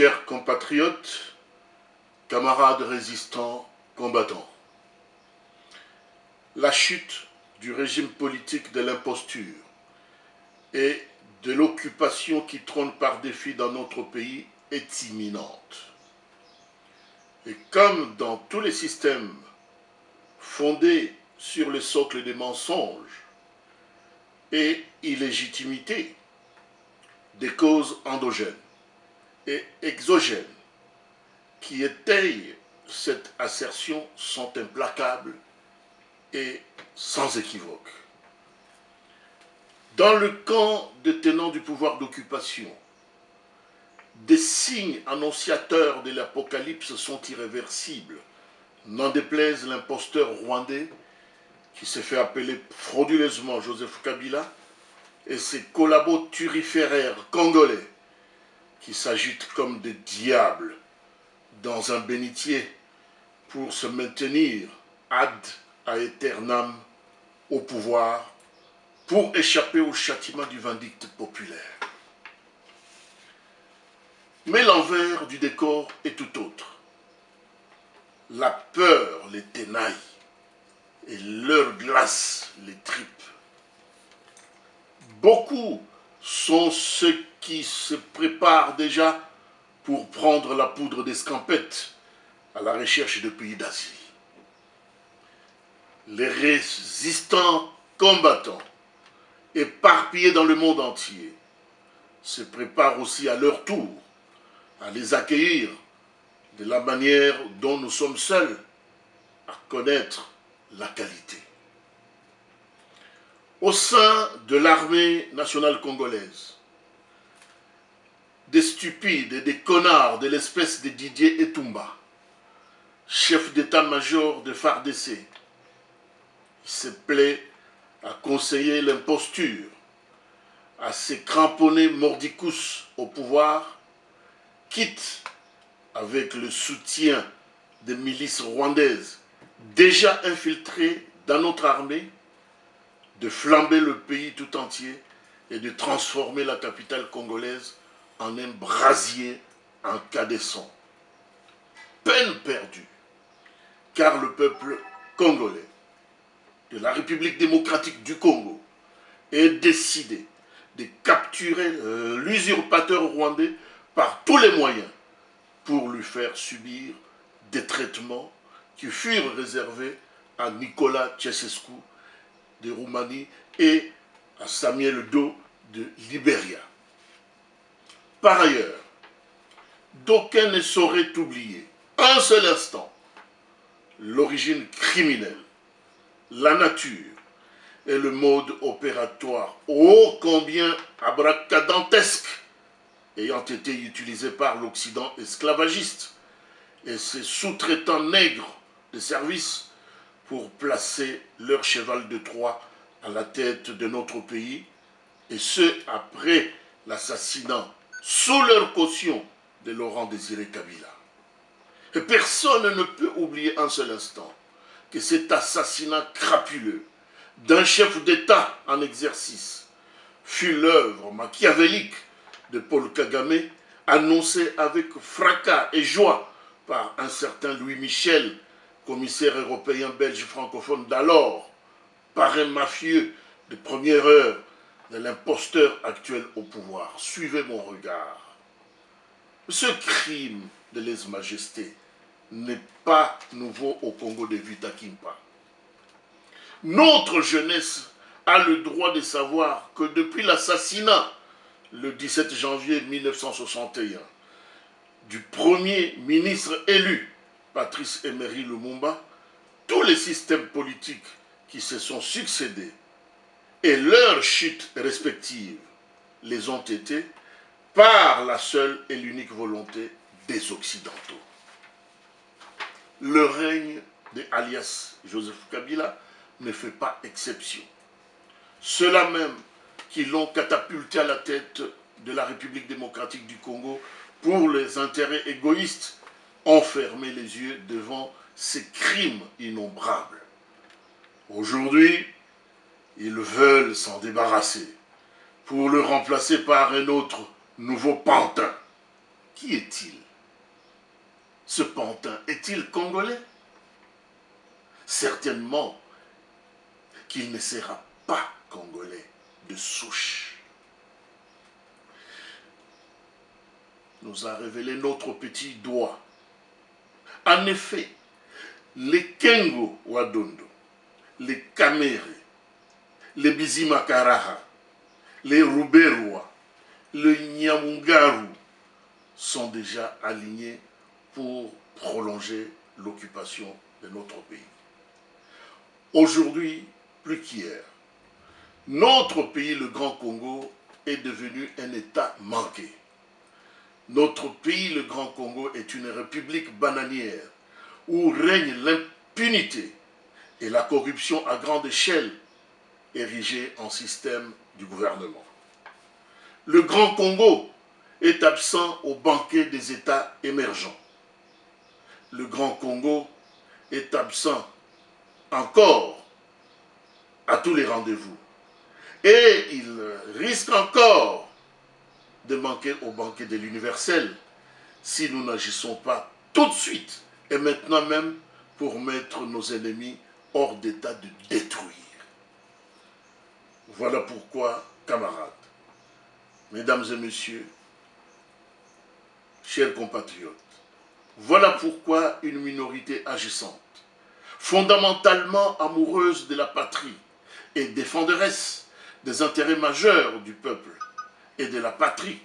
Chers compatriotes, camarades résistants, combattants, la chute du régime politique de l'imposture et de l'occupation qui trône par défi dans notre pays est imminente. Et comme dans tous les systèmes fondés sur le socle des mensonges et illégitimité, des causes endogènes et exogènes qui étayent cette assertion sont implacables et sans équivoque. Dans le camp des tenants du pouvoir d'occupation, des signes annonciateurs de l'apocalypse sont irréversibles, n'en déplaise l'imposteur rwandais qui s'est fait appeler frauduleusement Joseph Kabila et ses collabos turiféraires congolais qui s'agitent comme des diables dans un bénitier pour se maintenir ad aeternam au pouvoir pour échapper au châtiment du vindicte populaire. Mais l'envers du décor est tout autre. La peur les ténaille et leur glace les tripes. Beaucoup sont ceux qui se préparent déjà pour prendre la poudre d'escampette à la recherche de pays d'Asie. Les résistants combattants, éparpillés dans le monde entier, se préparent aussi à leur tour à les accueillir de la manière dont nous sommes seuls à connaître la qualité. Au sein de l'armée nationale congolaise, des stupides et des connards de l'espèce de Didier Etumba, chef d'état-major de FARDC, se plaît à conseiller l'imposture, à se cramponner mordicus au pouvoir, quitte avec le soutien des milices rwandaises déjà infiltrées dans notre armée, de flamber le pays tout entier et de transformer la capitale congolaise en un brasier en cas d'essence. Peine perdue, car le peuple congolais de la République démocratique du Congo est décidé de capturer l'usurpateur rwandais par tous les moyens pour lui faire subir des traitements qui furent réservés à Nicolas Ceausescu de Roumanie et à Samuel Doe de Libéria. Par ailleurs, d'aucuns ne sauraient oublier un seul instant l'origine criminelle, la nature et le mode opératoire ô combien abracadantesque ayant été utilisé par l'Occident esclavagiste et ses sous-traitants nègres de service pour placer leur cheval de Troie à la tête de notre pays, et ce après l'assassinat sous leur caution de Laurent Désiré Kabila. Et personne ne peut oublier un seul instant que cet assassinat crapuleux d'un chef d'État en exercice fut l'œuvre machiavélique de Paul Kagame, annoncé avec fracas et joie par un certain Louis Michel, commissaire européen belge francophone d'alors, parrain mafieux de première heure de l'imposteur actuel au pouvoir. Suivez mon regard. Ce crime de lèse-majesté n'est pas nouveau au Congo de Vita Kimpa. Notre jeunesse a le droit de savoir que depuis l'assassinat, le 17 janvier 1961, du premier ministre élu, Patrice Emery Lumumba, tous les systèmes politiques qui se sont succédés et leurs chutes respectives les ont été par la seule et l'unique volonté des Occidentaux. Le règne de alias Joseph Kabila ne fait pas exception. Ceux-là même qui l'ont catapulté à la tête de la République démocratique du Congo pour les intérêts égoïstes ont fermé les yeux devant ces crimes innombrables. Aujourd'hui, ils veulent s'en débarrasser pour le remplacer par un autre nouveau pantin. Qui est-il? Ce pantin est-il congolais? Certainement qu'il ne sera pas congolais de souche. Nous a révélé notre petit doigt. En effet, les Kengo Wadondo, les Kamere, les Bizimakaraha, les Ruberwa, le Nyamungaru sont déjà alignés pour prolonger l'occupation de notre pays. Aujourd'hui, plus qu'hier, notre pays, le Grand Congo, est devenu un État manqué. Notre pays, le Grand Congo, est une république bananière où règne l'impunité et la corruption à grande échelle érigée en système du gouvernement. Le Grand Congo est absent au banquet des États émergents. Le Grand Congo est absent encore à tous les rendez-vous. Et il risque encore de manquer au banquet de l'universel si nous n'agissons pas tout de suite et maintenant même pour mettre nos ennemis hors d'état de détruire. Voilà pourquoi, camarades, mesdames et messieurs, chers compatriotes, voilà pourquoi une minorité agissante, fondamentalement amoureuse de la patrie et défenderesse des intérêts majeurs du peuple et de la patrie,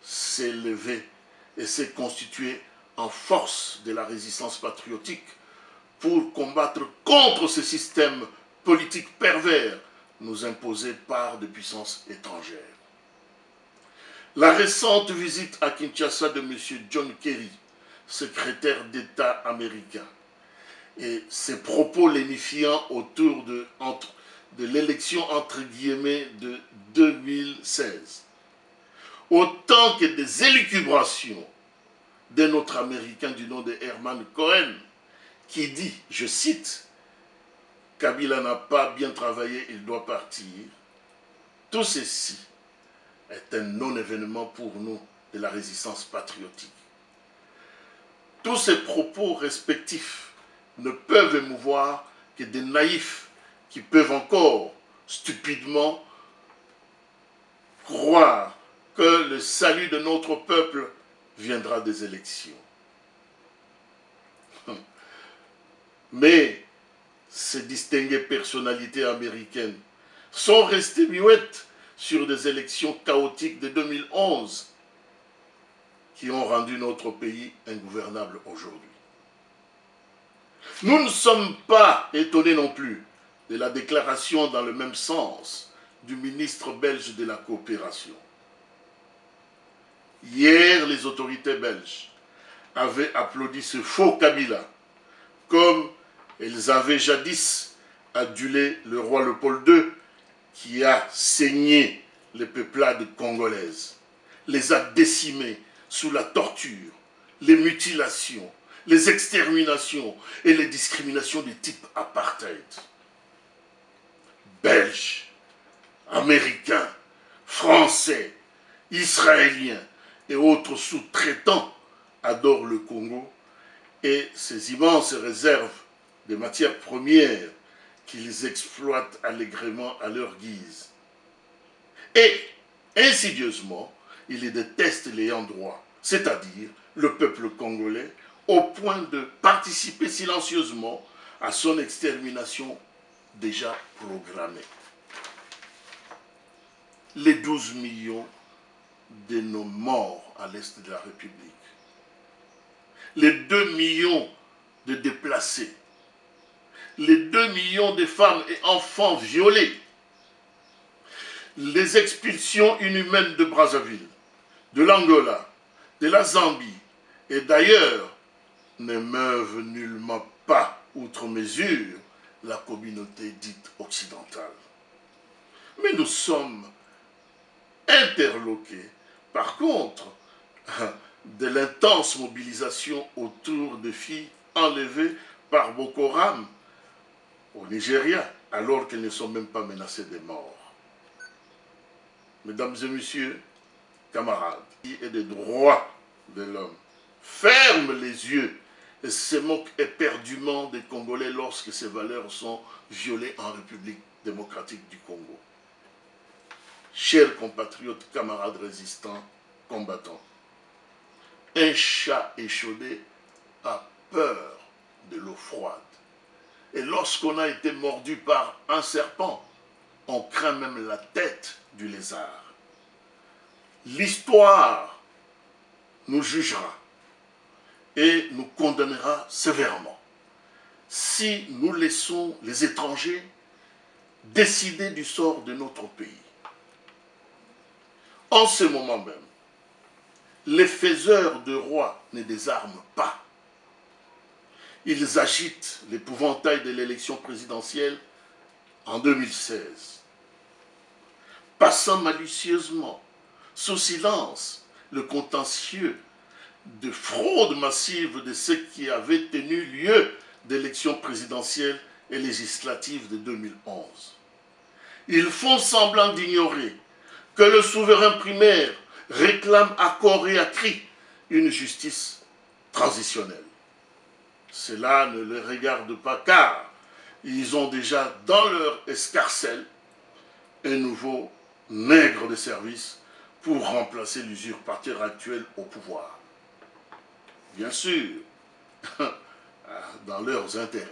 s'est levée et s'est constituée en force de la résistance patriotique pour combattre contre ce système politique pervers nous imposé par des puissances étrangères. La récente visite à Kinshasa de M. John Kerry, secrétaire d'État américain, et ses propos lénifiants autour de l'élection entre guillemets de 2016, autant que des élucubrations d'un autre Américain du nom de Herman Cohen, qui dit, je cite, « Kabila n'a pas bien travaillé, il doit partir ». Tout ceci est un non-événement pour nous de la résistance patriotique. Tous ces propos respectifs ne peuvent émouvoir que des naïfs qui peuvent encore stupidement croire que le salut de notre peuple viendra des élections. Mais ces distinguées personnalités américaines sont restées muettes sur des élections chaotiques de 2011 qui ont rendu notre pays ingouvernable aujourd'hui. Nous ne sommes pas étonnés non plus de la déclaration dans le même sens du ministre belge de la coopération. Hier, les autorités belges avaient applaudi ce faux Kabila, comme elles avaient jadis adulé le roi Léopold II qui a saigné les peuplades congolaises, les a décimées sous la torture, les mutilations, les exterminations et les discriminations de type apartheid. Belges, Américains, Français, Israéliens et autres sous-traitants adorent le Congo et ses immenses réserves de matières premières qu'ils exploitent allègrement à leur guise. Et, insidieusement, ils détestent les ayants droit, c'est-à-dire le peuple congolais, au point de participer silencieusement à son extermination déjà programmée. Les 12 millions de nos morts à l'est de la République, les 2 millions de déplacés, les 2 millions de femmes et enfants violés, les expulsions inhumaines de Brazzaville, de l'Angola, de la Zambie et d'ailleurs n'émeuvent nullement pas, outre mesure, la communauté dite occidentale. Mais nous sommes interloqués, par contre, de l'intense mobilisation autour de filles enlevées par Boko Haram au Nigeria, alors qu'elles ne sont même pas menacées de mort. Mesdames et messieurs, camarades, et des droits de l'homme ferme les yeux et se moque éperdument des Congolais lorsque ces valeurs sont violées en République démocratique du Congo. Chers compatriotes, camarades résistants, combattants, un chat échaudé a peur de l'eau froide. Et lorsqu'on a été mordu par un serpent, on craint même la tête du lézard. L'histoire nous jugera et nous condamnera sévèrement si nous laissons les étrangers décider du sort de notre pays. En ce moment même, les faiseurs de rois ne désarment pas. Ils agitent l'épouvantail de l'élection présidentielle en 2016, passant malicieusement sous silence le contentieux de fraude massive de ce qui avait tenu lieu d'élections présidentielles et législatives de 2011. Ils font semblant d'ignorer que le souverain primaire réclame à corps et à cri une justice transitionnelle. Cela ne les regarde pas car ils ont déjà dans leur escarcelle un nouveau nègre de service pour remplacer l'usurpateur actuel au pouvoir. Bien sûr, dans leurs intérêts.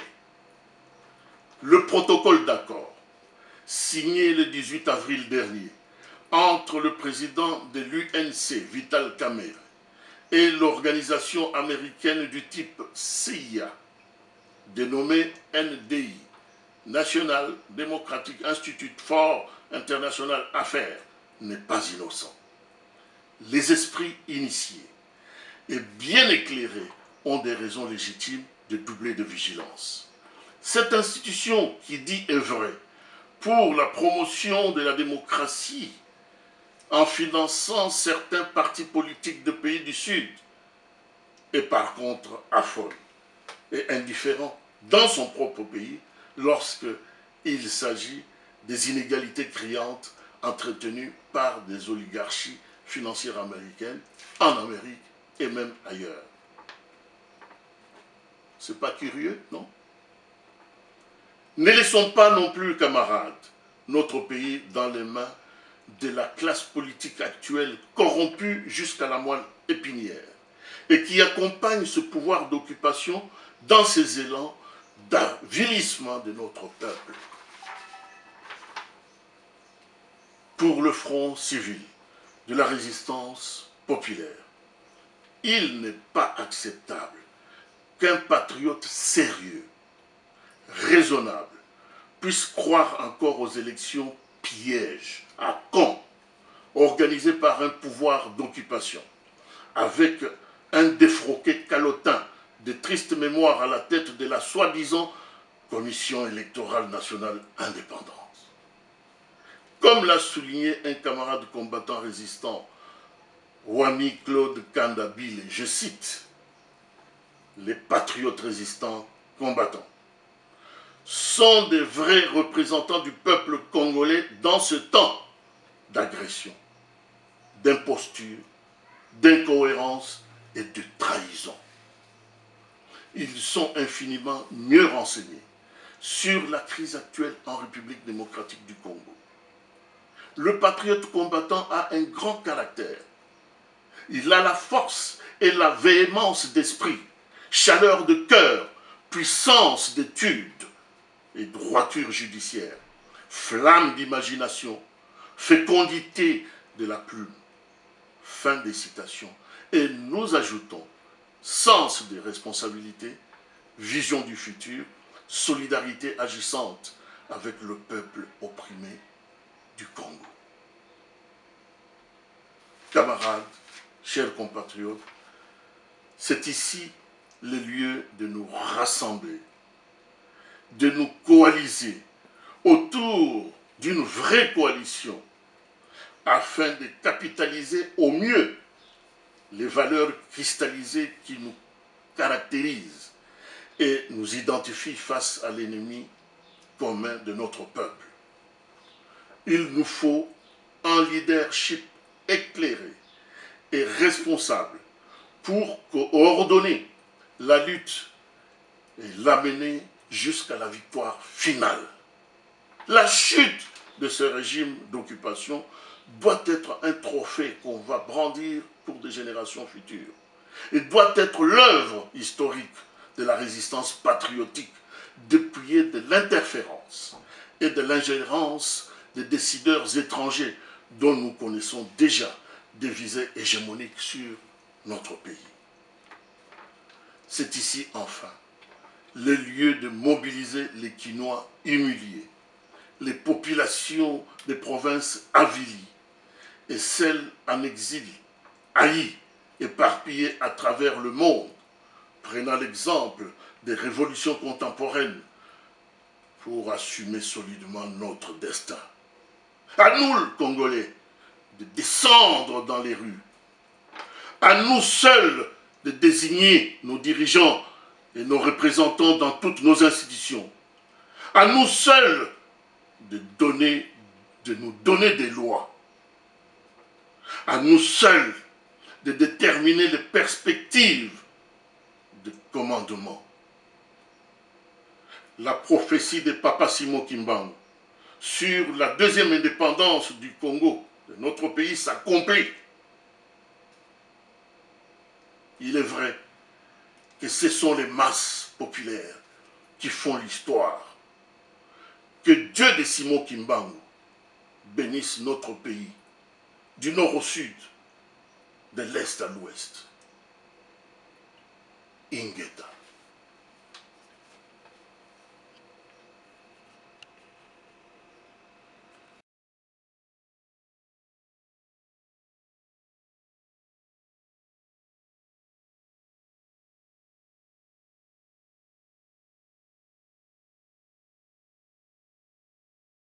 Le protocole d'accord, signé le 18 avril dernier, entre le président de l'UNC, Vital Kamerhe, et l'organisation américaine du type CIA, dénommée NDI, National Democratic Institute for International Affairs, n'est pas innocent. Les esprits initiés et bien éclairés ont des raisons légitimes de doubler de vigilance. Cette institution qui dit œuvrer pour la promotion de la démocratie en finançant certains partis politiques de pays du Sud est par contre affole et indifférent dans son propre pays lorsqu'il s'agit des inégalités criantes entretenues par des oligarchies financières américaines en Amérique et même ailleurs. C'est pas curieux, non? Ne laissons pas non plus, camarades, notre pays dans les mains de la classe politique actuelle corrompue jusqu'à la moelle épinière et qui accompagne ce pouvoir d'occupation dans ses élans d'avilissement de notre peuple. Pour le front civil de la résistance populaire, il n'est pas acceptable qu'un patriote sérieux, raisonnable, puisse croire encore aux élections pièges à Caen, organisées par un pouvoir d'occupation, avec un défroqué calotin de triste mémoire à la tête de la soi-disant Commission électorale nationale indépendante. Comme l'a souligné un camarade combattant résistant, Wami Claude Kandabile, je cite, « Les patriotes résistants combattants sont des vrais représentants du peuple congolais dans ce temps d'agression, d'imposture, d'incohérence et de trahison. Ils sont infiniment mieux renseignés sur la crise actuelle en République démocratique du Congo. Le patriote combattant a un grand caractère. Il a la force et la véhémence d'esprit, chaleur de cœur, puissance d'étude et droiture judiciaire, flamme d'imagination, fécondité de la plume. Fin des citations. Et nous ajoutons sens des responsabilités, vision du futur, solidarité agissante avec le peuple opprimé du Congo. Camarades, chers compatriotes, c'est ici le lieu de nous rassembler, de nous coaliser autour d'une vraie coalition afin de capitaliser au mieux les valeurs cristallisées qui nous caractérisent et nous identifient face à l'ennemi commun de notre peuple. Il nous faut un leadership éclairé et responsable pour coordonner la lutte et l'amener jusqu'à la victoire finale. La chute de ce régime d'occupation doit être un trophée qu'on va brandir pour des générations futures. Et doit être l'œuvre historique de la résistance patriotique, dépouillée de l'interférence et de l'ingérence des décideurs étrangers dont nous connaissons déjà des visées hégémoniques sur notre pays. C'est ici, enfin, le lieu de mobiliser les Quinois humiliés, les populations des provinces avilies et celles en exil, haïes, éparpillées à travers le monde, prenant l'exemple des révolutions contemporaines pour assumer solidement notre destin. À nous, le Congolais, de descendre dans les rues. À nous seuls de désigner nos dirigeants et nos représentants dans toutes nos institutions. À nous seuls de nous donner des lois. À nous seuls de déterminer les perspectives de commandement. La prophétie de Papa Simon Kimbangu sur la deuxième indépendance du Congo, de notre pays, s'accomplit. Il est vrai que ce sont les masses populaires qui font l'histoire. Que Dieu de Simon Kimbangu bénisse notre pays, du nord au sud, de l'est à l'ouest. Ingeta.